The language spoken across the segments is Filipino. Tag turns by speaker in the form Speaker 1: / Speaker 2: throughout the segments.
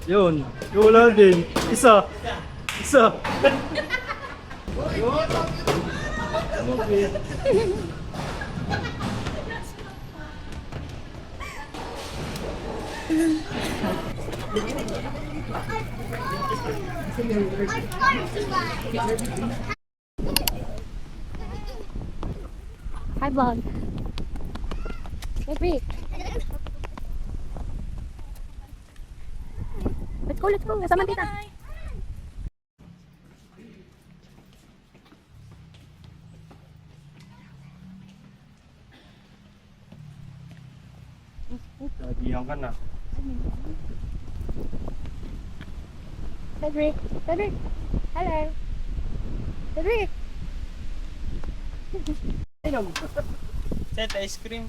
Speaker 1: Yun. Wala din. Isa. Isa.
Speaker 2: Hi, vlog. Baby. Let's go, let's go. Kasama kita.
Speaker 1: Nagihan ka na.
Speaker 2: Cedric. Cedric. Hello. Cedric.
Speaker 1: Set ice cream.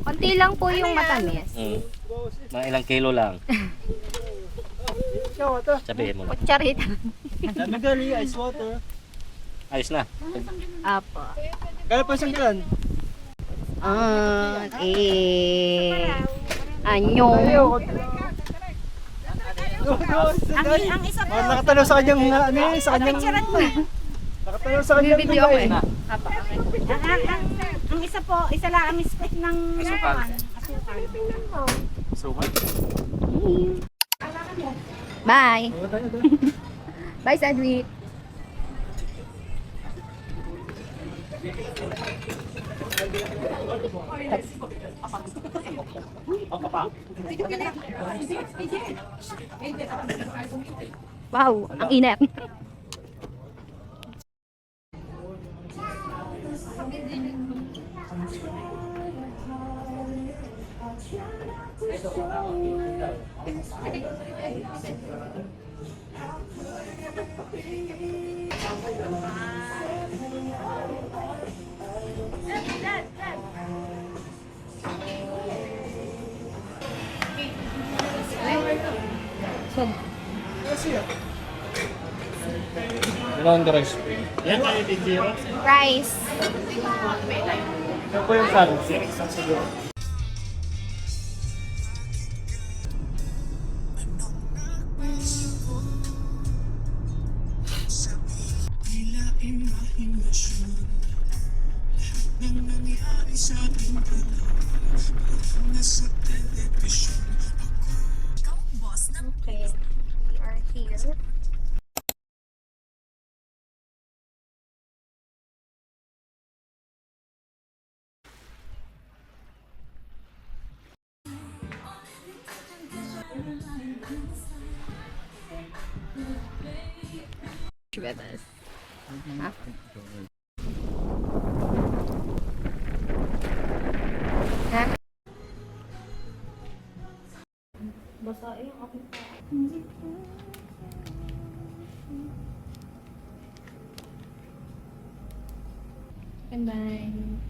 Speaker 2: Konti lang po yung matamis.
Speaker 3: Mga ilang kilo lang. Sabihin mo na.
Speaker 2: Kutsarita.
Speaker 1: Dami gali, ice water.
Speaker 3: Ayos na.
Speaker 2: Apo.
Speaker 1: Kaya pa siyang galan.
Speaker 2: Anyo.
Speaker 1: Ang isa po. Nakatanaw sa kanyang ano eh, sa kanyang. Nakatanaw sa kanyang.
Speaker 2: Video ako eh.
Speaker 4: Ang isa po, isa lang ang spec ng asukal.
Speaker 1: Sukat.
Speaker 2: Bye. Bye, Cedric. Wow, ang init.
Speaker 1: Ilan ang rice?
Speaker 2: Rice.
Speaker 1: Ito po yung salad.
Speaker 2: Okay, we are here. With us. Huh? Huh? And then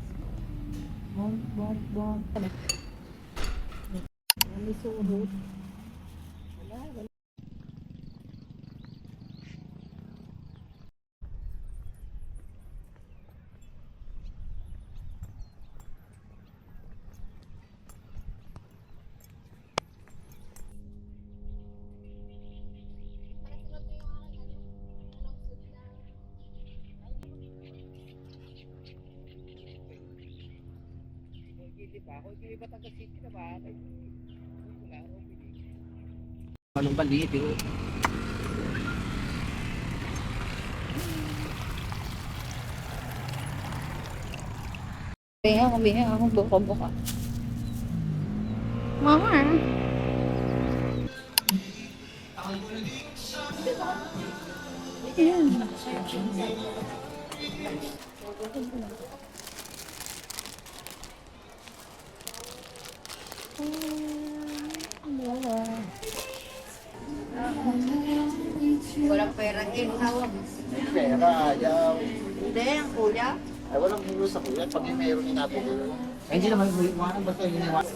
Speaker 3: Anong bali? Pero
Speaker 2: Kumiha ako buka-buka. Mama. Ayan. Walang pera din tawag.
Speaker 5: Pera, ayaw.
Speaker 4: Hindi, ang kuya.
Speaker 5: Ay, walang mulo sa kuya. Pag yung mayroon inapulo. Ay, hindi naman iwanan. Basta yung iniwanan.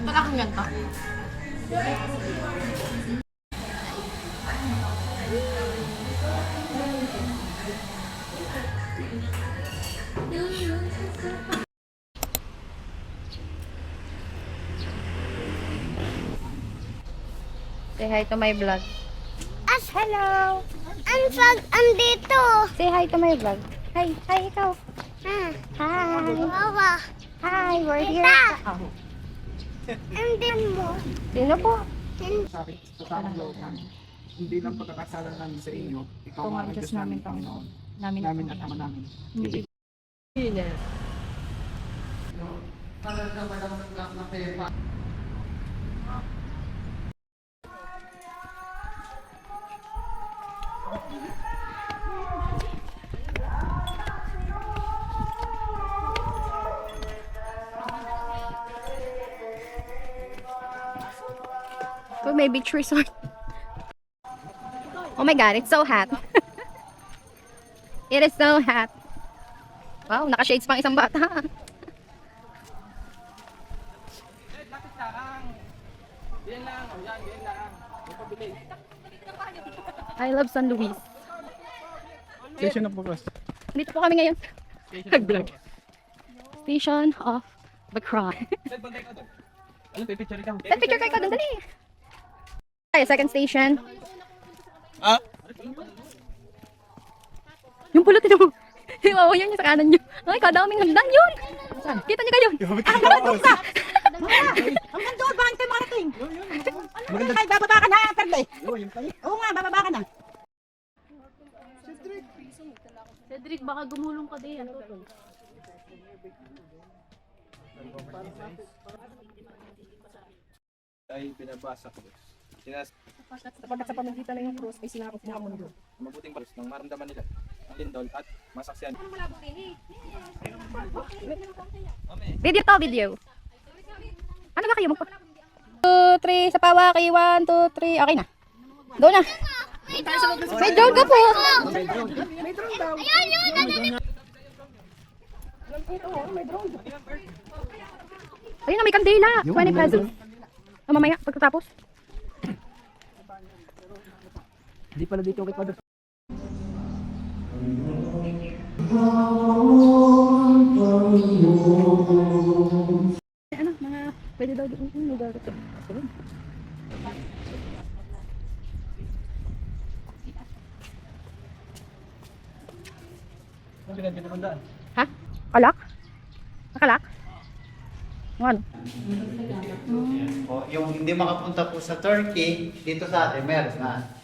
Speaker 2: Ba't akong ganito? Say hi to my vlog. Hello!
Speaker 6: Andito.
Speaker 2: Say hi to my vlog. Hi, ikaw. Hi.
Speaker 6: Wawa.
Speaker 2: Hi, we're here.
Speaker 6: Tita.
Speaker 2: Oh.
Speaker 6: Andin mo.
Speaker 2: Sino po?
Speaker 7: Sa akin, sa tamang loob namin. Hindi lang pagkakasala namin sa inyo, ikaw nga ang Diyos namin, Panginoon. Namin at Ama namin.
Speaker 2: To my beach resort. Oh my god, it's so hot. It is so hot. Wow, naka-shades pang isang bata. I love San Luis.
Speaker 7: Station of Bukas.
Speaker 2: Dito po kami ngayon. Nag-vlog. Station of Bacron. Set picture kayo doon, dali. Ay, second station. Yung pulot mo. Oo, yun yung sa kanan nyo. Ay, kadaming hagdan yun. Kita nyo kayo. Doon ka.
Speaker 4: Hanggang doon, bakit tayo makarating? Ano tayo, bababa ka na, Perle? Oo nga, bababa ka na.
Speaker 2: Cedric, baka gumulong ka din.
Speaker 7: Ay binabasa ko.
Speaker 1: Sapagkat sa pamagitan ng iyong krus ay sinakop mo ang mundo.
Speaker 7: Mabuting palos nang maramdaman nila ang lindol at masaksiyan.
Speaker 2: Video to, video. Ano ba kayo? 2, 3, sa pawaki. 1, 2, 3. Okay na. Doon na. May drone ka po. Ayun na, may kandila. 20 pesos. Mamaya, pagkatapos.
Speaker 1: Hindi pala dito kita doon.
Speaker 2: Ano, mga pwede daw doon yung lugar ito.
Speaker 7: Ano pinagpinamandaan?
Speaker 2: Ha? Kalak? Nakalak? Ano?
Speaker 5: O, yung hindi makapunta po sa Turkey, dito sa atin, meron na.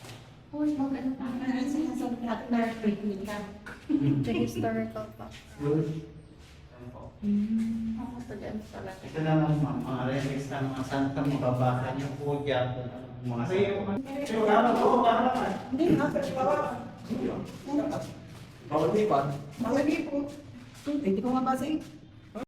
Speaker 2: The historical pa.
Speaker 5: Ito naman mga relics ng mga santa, mga baka niyo po dyan. Mga santa.
Speaker 7: Bawal di pa.
Speaker 1: Hindi ko nga basa eh.